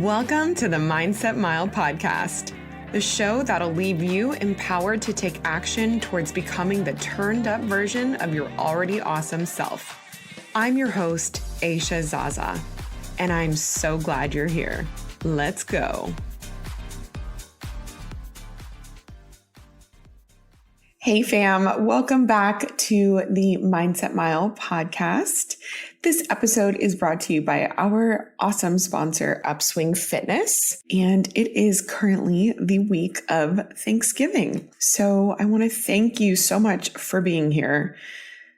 Welcome to the Mindset Mile podcast, the show that'll leave you empowered to take action towards becoming the turned up version of your already awesome self. I'm your host, Aisha Zaza, and I'm so glad you're here. Let's go. Hey fam, welcome back to the Mindset Mile podcast. This episode is brought to you by our awesome sponsor, Upswing Fitness, and it is currently the week of Thanksgiving. So I want to thank you so much for being here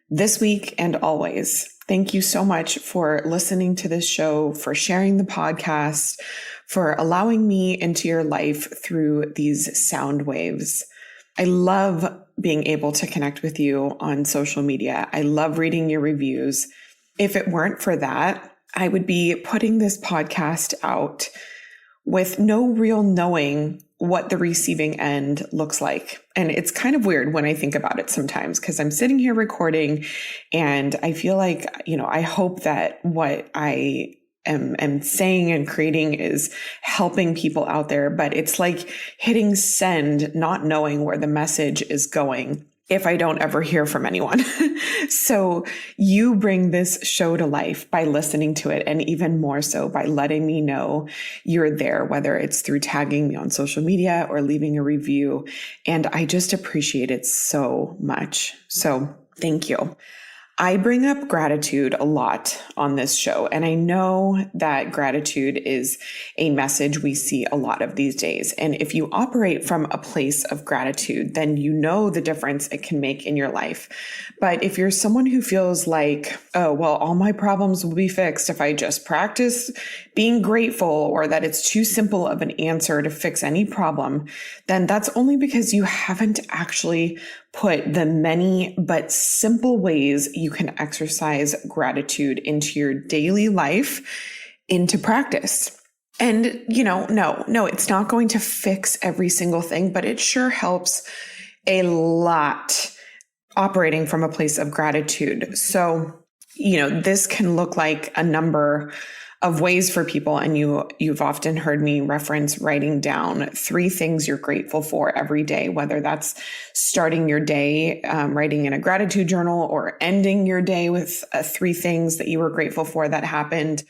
this week and always. Thank you so much for listening to this show, for sharing the podcast, for allowing me into your life through these sound waves. I love being able to connect with you on social media. I love reading your reviews. If it weren't for that, I would be putting this podcast out with no real knowing what the receiving end looks like. And it's kind of weird when I think about it sometimes because I'm sitting here recording and I feel like, I hope that what I am saying and creating is helping people out there, but it's like hitting send, not knowing where the message is going if I don't ever hear from anyone. So you bring this show to life by listening to it, and even more so by letting me know you're there, whether it's through tagging me on social media or leaving a review. And I just appreciate it so much. So thank you. I bring up gratitude a lot on this show, and I know that gratitude is a message we see a lot of these days. And if you operate from a place of gratitude, then you know the difference it can make in your life. But if you're someone who feels like, oh, well, all my problems will be fixed if I just practice being grateful, or that it's too simple of an answer to fix any problem, then that's only because you haven't actually put the many but simple ways you can exercise gratitude into your daily life into practice. And, no, it's not going to fix every single thing, but it sure helps a lot operating from a place of gratitude. So, this can look like a number of ways for people. And you've often heard me reference writing down 3 things you're grateful for every day, whether that's starting your day, writing in a gratitude journal, or ending your day with 3 things that you were grateful for that happened.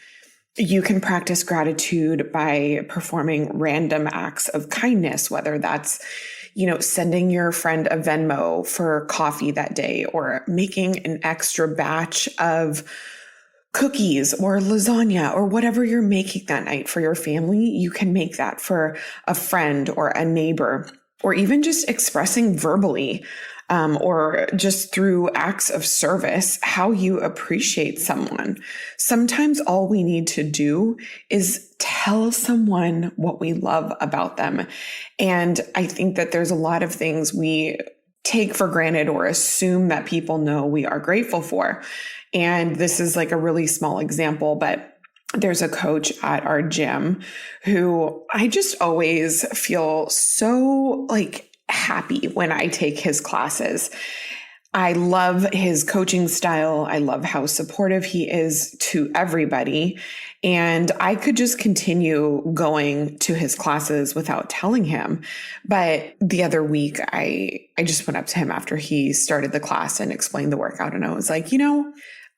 You can practice gratitude by performing random acts of kindness, whether that's sending your friend a Venmo for coffee that day, or making an extra batch of cookies or lasagna or whatever you're making that night for your family. You can make that for a friend or a neighbor, or even just expressing verbally or just through acts of service how you appreciate someone. Sometimes all we need to do is tell someone what we love about them. And I think that there's a lot of things we take for granted or assume that people know we are grateful for. And this is like a really small example, but there's a coach at our gym who I just always feel so happy when I take his classes. I love his coaching style. I love how supportive he is to everybody. And I could just continue going to his classes without telling him. But the other week, I just went up to him after he started the class and explained the workout. And I was like,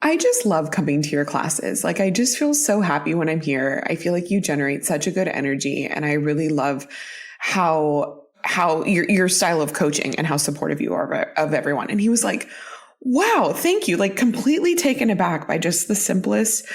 I just love coming to your classes. I just feel so happy when I'm here. I feel like you generate such a good energy. And I really love how your style of coaching and how supportive you are of everyone. And he was like, wow, thank you. Completely taken aback by just the simplest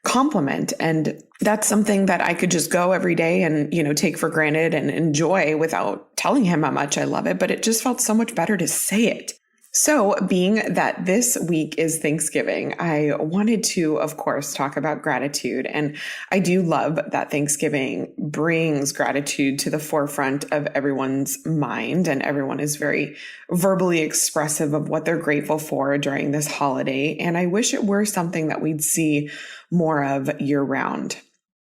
compliment. And that's something that I could just go every day and, take for granted and enjoy without telling him how much I love it. But it just felt so much better to say it. So being that this week is Thanksgiving, I wanted to, of course, talk about gratitude. And I do love that Thanksgiving brings gratitude to the forefront of everyone's mind. And everyone is very verbally expressive of what they're grateful for during this holiday. And I wish it were something that we'd see more of year round.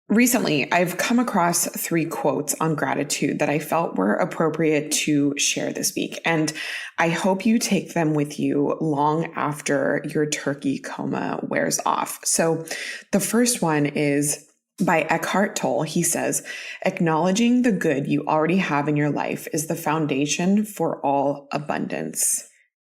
Recently, I've come across 3 quotes on gratitude that I felt were appropriate to share this week, and I hope you take them with you long after your turkey coma wears off. So the first one is, By Eckhart Tolle, he says, acknowledging the good you already have in your life is the foundation for all abundance.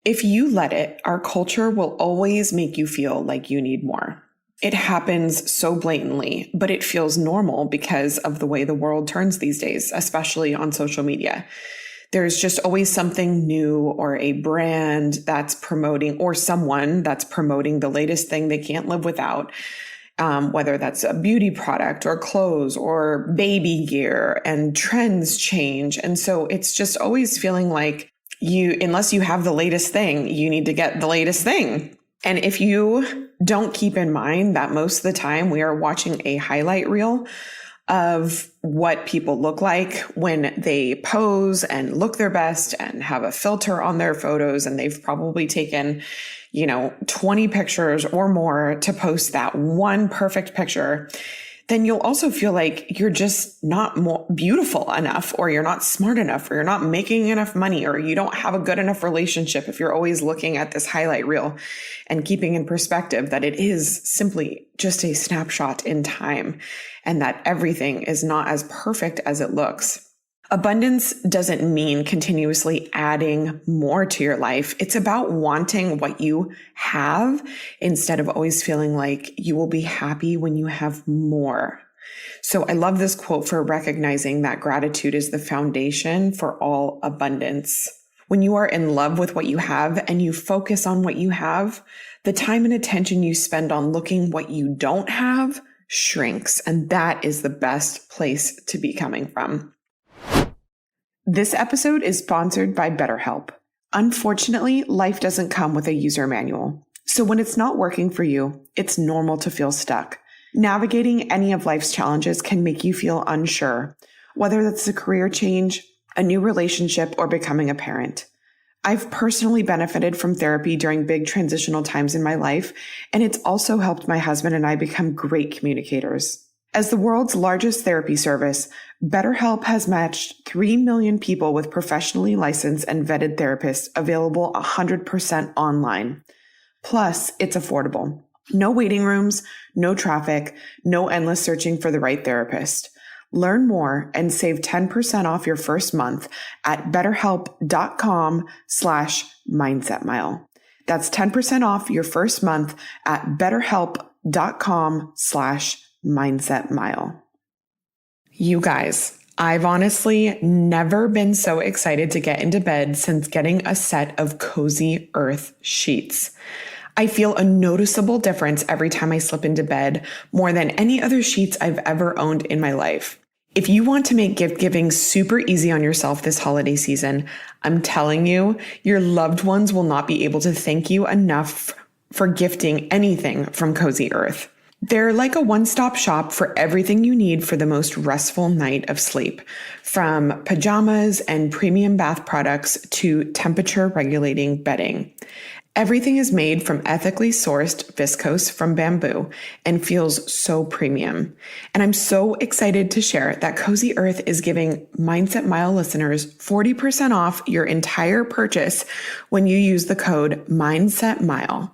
If you let it, our culture will always make you feel like you need more. It happens so blatantly, but it feels normal because of the way the world turns these days, especially on social media. There's just always something new or a brand that's promoting or someone that's promoting the latest thing they can't live without. Whether that's a beauty product or clothes or baby gear, and trends change. And so it's just always feeling like unless you have the latest thing, you need to get the latest thing. And if you don't keep in mind that most of the time we are watching a highlight reel of what people look like when they pose and look their best and have a filter on their photos, and they've probably taken 20 pictures or more to post that one perfect picture, then you'll also feel like you're just not more beautiful enough, or you're not smart enough, or you're not making enough money, or you don't have a good enough relationship if you're always looking at this highlight reel and keeping in perspective that it is simply just a snapshot in time and that everything is not as perfect as it looks. Abundance doesn't mean continuously adding more to your life. It's about wanting what you have instead of always feeling like you will be happy when you have more. So I love this quote for recognizing that gratitude is the foundation for all abundance. When you are in love with what you have and you focus on what you have, the time and attention you spend on looking what you don't have shrinks. And that is the best place to be coming from. This episode is sponsored by BetterHelp. Unfortunately, life doesn't come with a user manual. So when it's not working for you, it's normal to feel stuck. Navigating any of life's challenges can make you feel unsure, whether that's a career change, a new relationship, or becoming a parent. I've personally benefited from therapy during big transitional times in my life, and it's also helped my husband and I become great communicators. As the world's largest therapy service, BetterHelp has matched 3 million people with professionally licensed and vetted therapists available 100% online. Plus, it's affordable. No waiting rooms, no traffic, no endless searching for the right therapist. Learn more and save 10% off your first month at betterhelp.com/mindsetmile. That's 10% off your first month at betterhelp.com/mindsetmile. You guys, I've honestly never been so excited to get into bed since getting a set of Cozy Earth sheets. I feel a noticeable difference every time I slip into bed, more than any other sheets I've ever owned in my life. If you want to make gift giving super easy on yourself this holiday season, I'm telling you, your loved ones will not be able to thank you enough for gifting anything from Cozy Earth. They're like a one-stop shop for everything you need for the most restful night of sleep, from pajamas and premium bath products to temperature-regulating bedding. Everything is made from ethically sourced viscose from bamboo and feels so premium. And I'm so excited to share that Cozy Earth is giving Mindset Mile listeners 40% off your entire purchase when you use the code MindsetMile.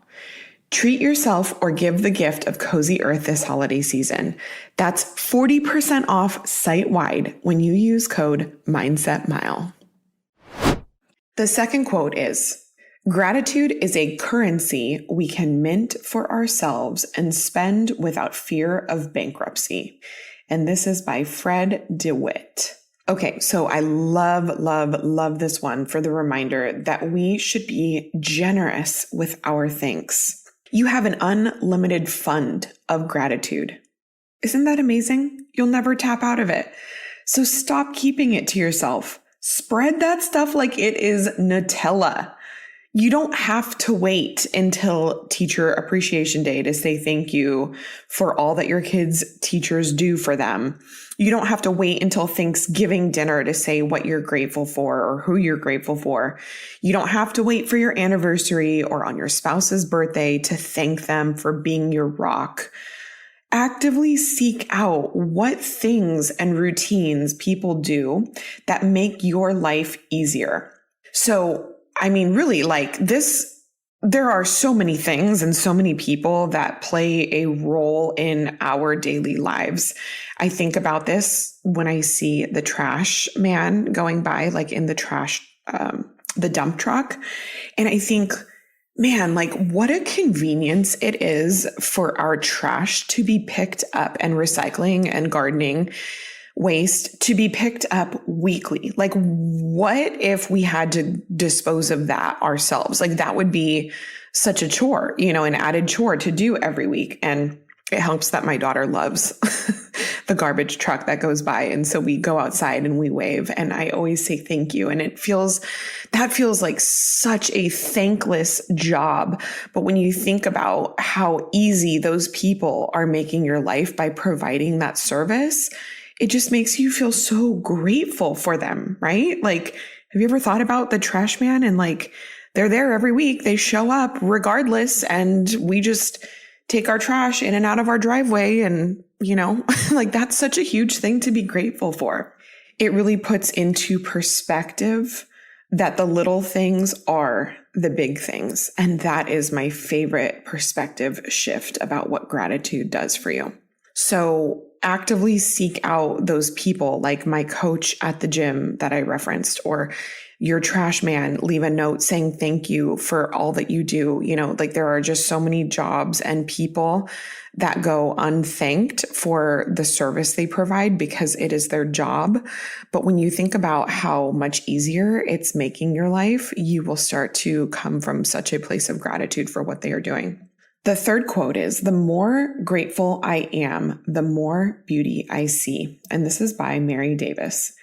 Treat yourself or give the gift of Cozy Earth this holiday season. That's 40% off site-wide when you use code MindsetMile. The second quote is, gratitude is a currency we can mint for ourselves and spend without fear of bankruptcy. And this is by Fred DeWitt. Okay, so I love this one for the reminder that we should be generous with our thanks. You have an unlimited fund of gratitude. Isn't that amazing? You'll never tap out of it. So stop keeping it to yourself. Spread that stuff like it is Nutella. You don't have to wait until Teacher Appreciation Day to say thank you for all that your kids' teachers do for them. You don't have to wait until Thanksgiving dinner to say what you're grateful for or who you're grateful for. You don't have to wait for your anniversary or on your spouse's birthday to thank them for being your rock. Actively seek out what things and routines people do that make your life easier. So, I mean, really, like this there are so many things and so many people that play a role in our daily lives. I think about this when I see the trash man going by, like in the trash, the dump truck. And I think, man, like what a convenience it is for our trash to be picked up, and recycling and gardening waste to be picked up weekly. Like, what if we had to dispose of that ourselves? Like, that would be such a chore, an added chore to do every week. And it helps that my daughter loves the garbage truck that goes by. And so we go outside and we wave, and I always say thank you. And that feels like such a thankless job. But when you think about how easy those people are making your life by providing that service, it just makes you feel so grateful for them, right? Like, have you ever thought about the trash man? And like, they're there every week. They show up regardless. And we just take our trash in and out of our driveway. And, like that's such a huge thing to be grateful for. It really puts into perspective that the little things are the big things. And that is my favorite perspective shift about what gratitude does for you. So actively seek out those people, like my coach at the gym that I referenced, or your trash man. Leave a note saying thank you for all that you do. Like there are just so many jobs and people that go unthanked for the service they provide because it is their job. But when you think about how much easier it's making your life, you will start to come from such a place of gratitude for what they are doing. The third quote is, "The more grateful I am, the more beauty I see." And this is by Mary Davis.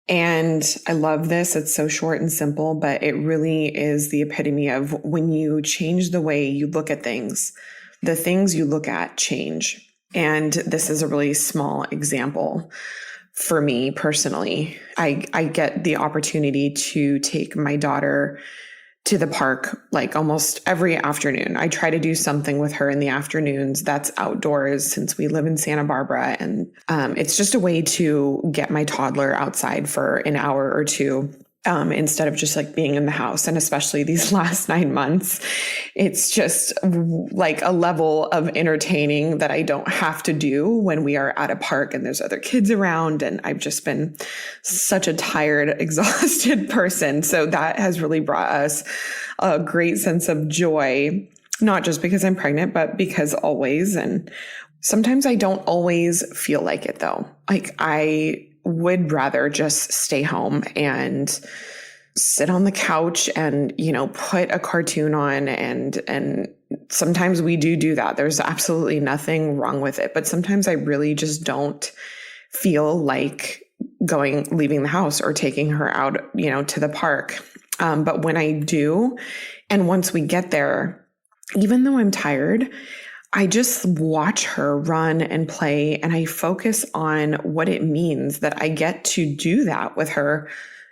And I love this. It's so short and simple, but it really is the epitome of when you change the way you look at things, the things you look at change. And this is a really small example for me personally. I get the opportunity to take my daughter to the park like almost every afternoon. I try to do something with her in the afternoons that's outdoors since we live in Santa Barbara. And it's just a way to get my toddler outside for an hour or two instead of just like being in the house. And especially these last 9 months, it's just like a level of entertaining that I don't have to do when we are at a park and there's other kids around. And I've just been such a tired, exhausted person. So that has really brought us a great sense of joy, not just because I'm pregnant, but because always. And sometimes I don't always feel like it though. Like I would rather just stay home and sit on the couch and, put a cartoon on. And sometimes we do that. There's absolutely nothing wrong with it. But sometimes I really just don't feel like leaving the house or taking her out, to the park. But when I do, and once we get there, even though I'm tired, I just watch her run and play, and I focus on what it means that I get to do that with her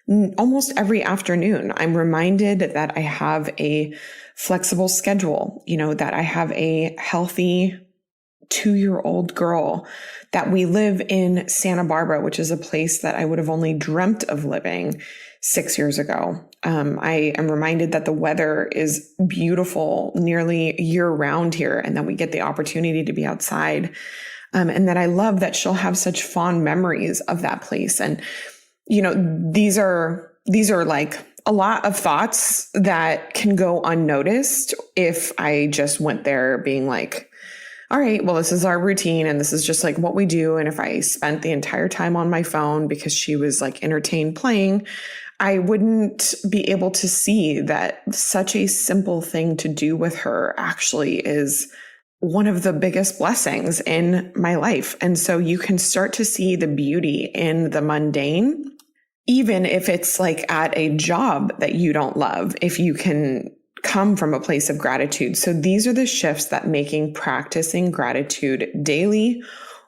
almost every afternoon. I'm reminded that I have a flexible schedule, that I have a healthy 2-year-old girl, that we live in Santa Barbara, which is a place that I would have only dreamt of living 6 years ago. I am reminded that the weather is beautiful nearly year round here, and that we get the opportunity to be outside. And that I love that she'll have such fond memories of that place. And, these are like a lot of thoughts that can go unnoticed if I just went there being like, all right, well, this is our routine and this is just like what we do. And if I spent the entire time on my phone because she was like entertained playing, I wouldn't be able to see that such a simple thing to do with her actually is one of the biggest blessings in my life. And so you can start to see the beauty in the mundane, even if it's like at a job that you don't love, if you can come from a place of gratitude. So these are the shifts that making practicing gratitude daily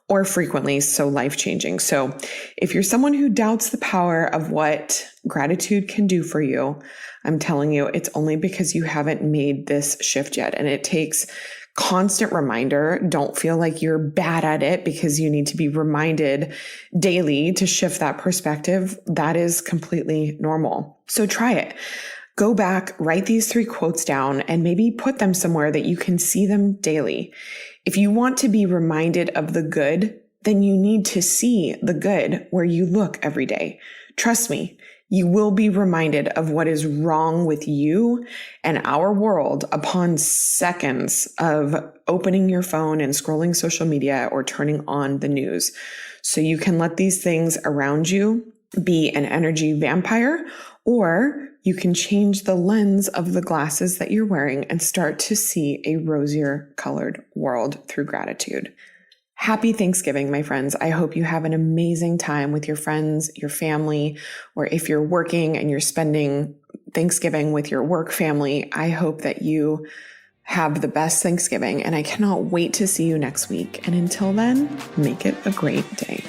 or frequently so life-changing. So if you're someone who doubts the power of what gratitude can do for you, I'm telling you, it's only because you haven't made this shift yet. And it takes constant reminder. Don't feel like you're bad at it because you need to be reminded daily to shift that perspective. That is completely normal. So try it. Go back, write these 3 quotes down, and maybe put them somewhere that you can see them daily. If you want to be reminded of the good, then you need to see the good where you look every day. Trust me, you will be reminded of what is wrong with you and our world upon seconds of opening your phone and scrolling social media or turning on the news. So you can let these things around you be an energy vampire, or you can change the lens of the glasses that you're wearing and start to see a rosier colored world through gratitude. Happy Thanksgiving, my friends. I hope you have an amazing time with your friends, your family, or if you're working and you're spending Thanksgiving with your work family, I hope that you have the best Thanksgiving, and I cannot wait to see you next week. And until then, make it a great day.